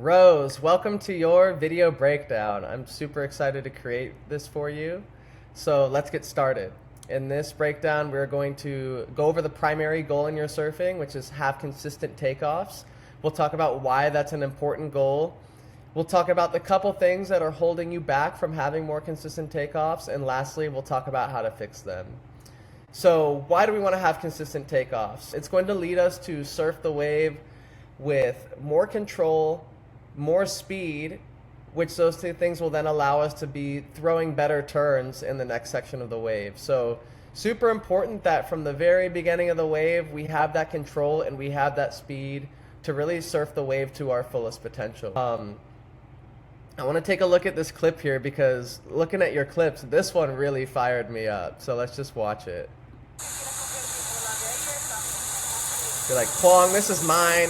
Rose, welcome to your video breakdown. I'm super excited to create this for you. So let's get started. In this breakdown, we're going to go over the primary goal in your surfing, which is have consistent takeoffs. We'll talk about why that's an important goal. We'll talk about the couple things that are holding you back from having more consistent takeoffs. And lastly, we'll talk about how to fix them. So why do we want to have consistent takeoffs? It's going to lead us to surf the wave with more control, more speed, which those two things will then allow us to be throwing better turns in the next section of the wave. So super important that from the very beginning of the wave, we have that control and we have that speed to really surf the wave to our fullest potential. I want to take a look at this clip here because looking at your clips, this one really fired me up. So let's just watch it. You're like, Kwong, this is mine.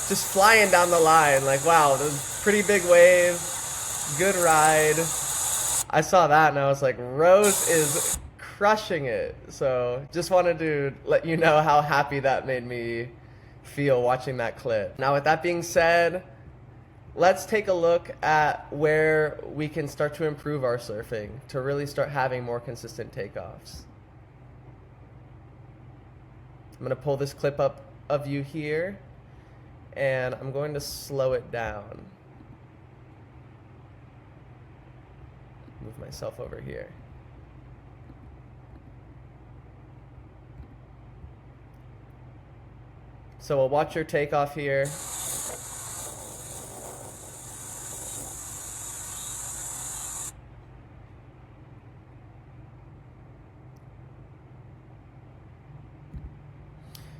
Just flying down the line, like, wow, this is pretty big wave, good ride. I saw that and I was like, Rose is crushing it. So just wanted to let you know how happy that made me feel watching that clip. Now with that being said, let's take a look at where we can start to improve our surfing to really start having more consistent takeoffs. I'm gonna pull this clip up of you here, and I'm going to slow it down. Move myself over here. So we'll watch your takeoff here.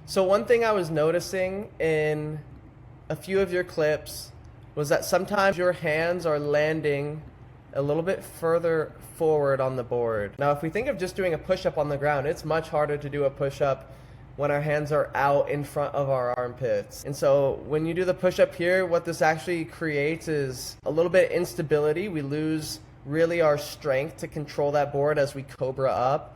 So one thing I was noticing in a few of your clips was that sometimes your hands are landing a little bit further forward on the board. Now, if we think of just doing a push-up on the ground, it's much harder to do a push-up when our hands are out in front of our armpits. And so when you do the push-up here, what this actually creates is a little bit of instability. We lose really our strength to control that board as we cobra up,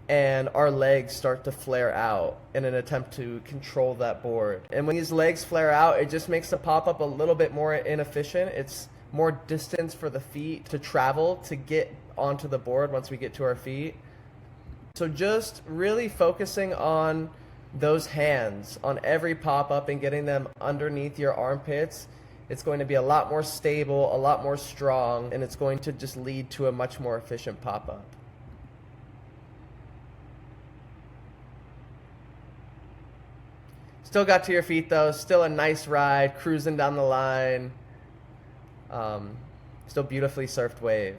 and our legs start to flare out in an attempt to control that board. And when these legs flare out, it just makes the pop-up a little bit more inefficient. It's more distance for the feet to travel to get onto the board once we get to our feet. So just really focusing on those hands on every pop-up and getting them underneath your armpits, it's going to be a lot more stable, a lot more strong, and it's going to just lead to a much more efficient pop-up. Still got to your feet though, still a nice ride, cruising down the line. Still beautifully surfed wave.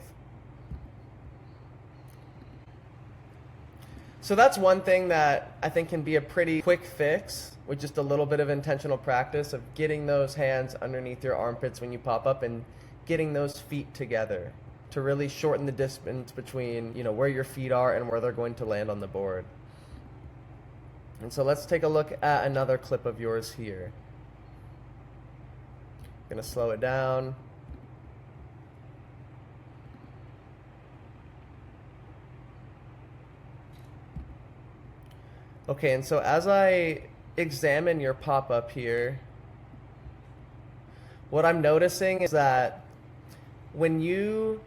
So that's one thing that I think can be a pretty quick fix with just a little bit of intentional practice of getting those hands underneath your armpits when you pop up and getting those feet together to really shorten the distance between, where your feet are and where they're going to land on the board. And so let's take a look at another clip of yours here. Gonna slow it down. Okay, and so as I examine your pop-up here, what I'm noticing is that when you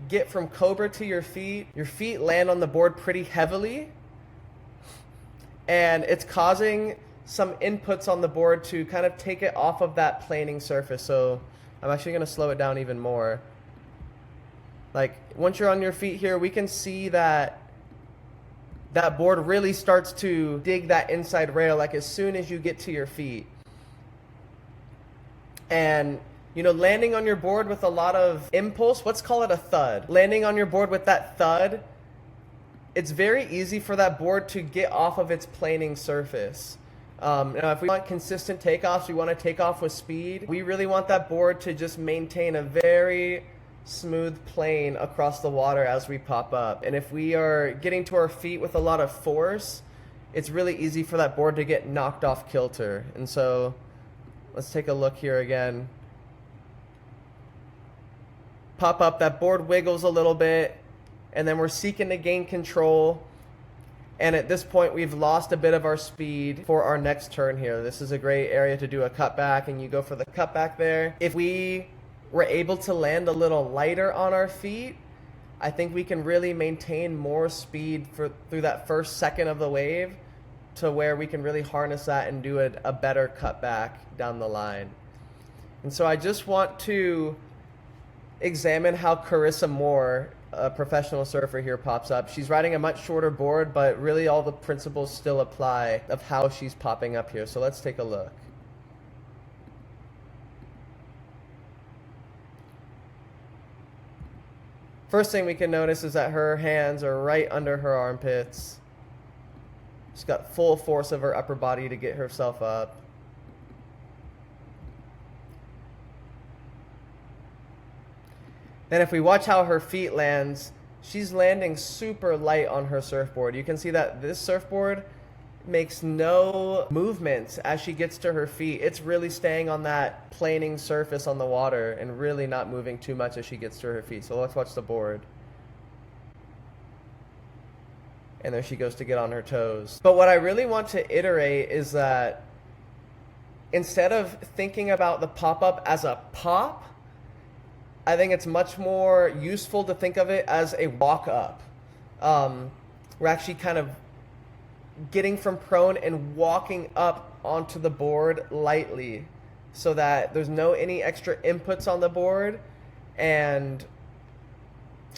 get from cobra to your feet land on the board pretty heavily, and it's causing some inputs on the board to kind of take it off of that planing surface. So I'm actually going to slow it down even more. Like once you're on your feet here, we can see that that board really starts to dig that inside rail like as soon as you get to your feet. And landing on your board with a lot of impulse, let's call it a thud. Landing on your board with that thud, it's very easy for that board to get off of its planing surface. Now, if we want consistent takeoffs, we want to take off with speed. We really want that board to just maintain a very smooth plane across the water as we pop up. And if we are getting to our feet with a lot of force, it's really easy for that board to get knocked off kilter. And so let's take a look here again. Pop up, that board wiggles a little bit, and then we're seeking to gain control. And at this point, we've lost a bit of our speed for our next turn here. This is a great area to do a cutback, and you go for the cutback there. If we were able to land a little lighter on our feet, I think we can really maintain more speed through that first second of the wave to where we can really harness that and do a better cutback down the line. And so I just want to examine how Carissa Moore, a professional surfer here, pops up. She's riding a much shorter board, but really all the principles still apply of how she's popping up here. So let's take a look. First thing we can notice is that her hands are right under her armpits. She's got full force of her upper body to get herself up. Then if we watch how her feet lands, she's landing super light on her surfboard. You can see that this surfboard makes no movements as she gets to her feet. It's really staying on that planing surface on the water and really not moving too much as she gets to her feet. So let's watch the board. And there she goes to get on her toes. But what I really want to iterate is that instead of thinking about the pop-up as a pop, I think it's much more useful to think of it as a walk-up. We're actually kind of getting from prone and walking up onto the board lightly so that there's any extra inputs on the board, and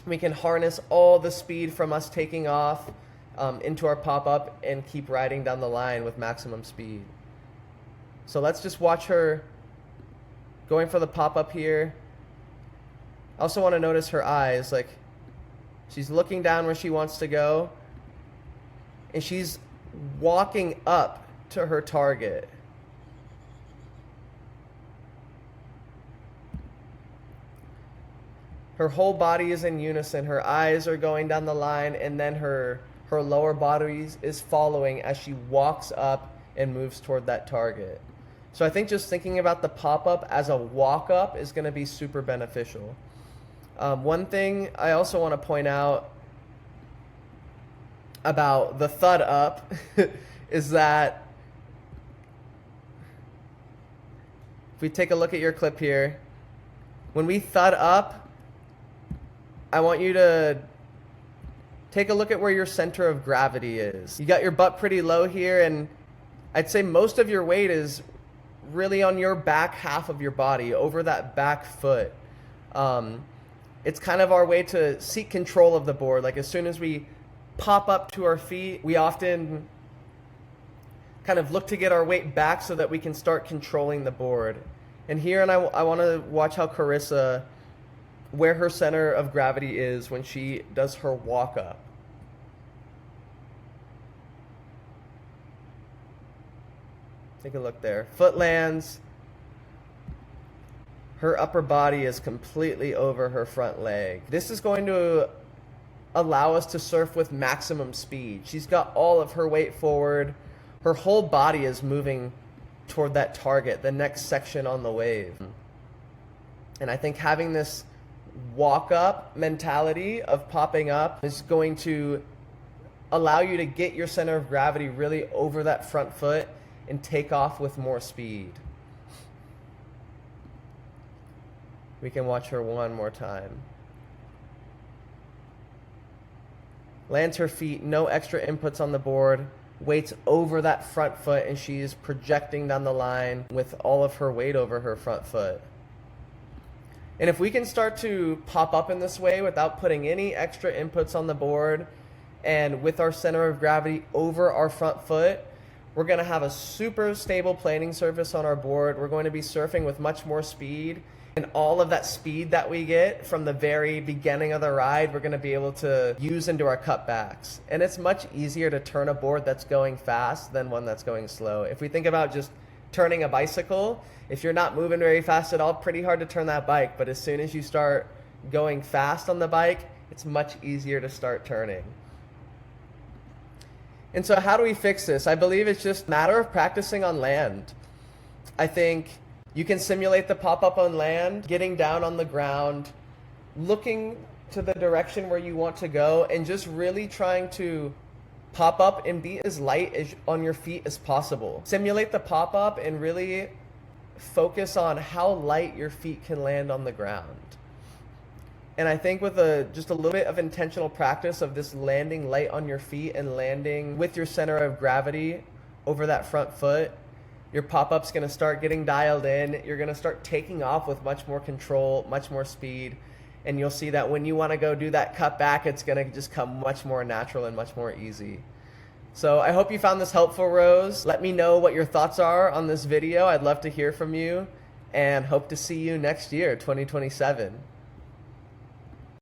we can harness all the speed from us taking off into our pop-up and keep riding down the line with maximum speed. So let's just watch her going for the pop-up here. I also want to notice her eyes. Like, she's looking down where she wants to go, and she's walking up to her target. Her whole body is in unison. Her eyes are going down the line, and then her lower body is following as she walks up and moves toward that target. So I think just thinking about the pop-up as a walk-up is going to be super beneficial. One thing I also want to point out about the thud up is that if we take a look at your clip here, when we thud up, I want you to take a look at where your center of gravity is. You got your butt pretty low here, and I'd say most of your weight is really on your back half of your body, over that back foot. It's kind of our way to seek control of the board. Like, as soon as we pop up to our feet, we often kind of look to get our weight back so that we can start controlling the board. And here, and I want to watch how Carissa, where her center of gravity is when she does her walk up. Take a look there. Foot lands. Her upper body is completely over her front leg. This is going to allow us to surf with maximum speed. She's got all of her weight forward. Her whole body is moving toward that target, the next section on the wave. And I think having this walk-up mentality of popping up is going to allow you to get your center of gravity really over that front foot and take off with more speed. We can watch her one more time. Lands her feet, no extra inputs on the board, weights over that front foot, and she's projecting down the line with all of her weight over her front foot. And if we can start to pop up in this way without putting any extra inputs on the board and with our center of gravity over our front foot, we're going to have a super stable planing surface on our board. We're going to be surfing with much more speed. And all of that speed that we get from the very beginning of the ride, we're going to be able to use into our cutbacks. And it's much easier to turn a board that's going fast than one that's going slow. If we think about just turning a bicycle, if you're not moving very fast at all, pretty hard to turn that bike. But as soon as you start going fast on the bike, it's much easier to start turning. And so how do we fix this? I believe it's just a matter of practicing on land. I think you can simulate the pop-up on land, getting down on the ground, looking to the direction where you want to go, and just really trying to pop up and be as light as on your feet as possible. Simulate the pop up and really focus on how light your feet can land on the ground. And I think with just a little bit of intentional practice of this landing light on your feet and landing with your center of gravity over that front foot, your pop-up's going to start getting dialed in. You're going to start taking off with much more control, much more speed. And you'll see that when you want to go do that cut back, it's going to just come much more natural and much more easy. So I hope you found this helpful, Rose. Let me know what your thoughts are on this video. I'd love to hear from you, and hope to see you next year, 2027.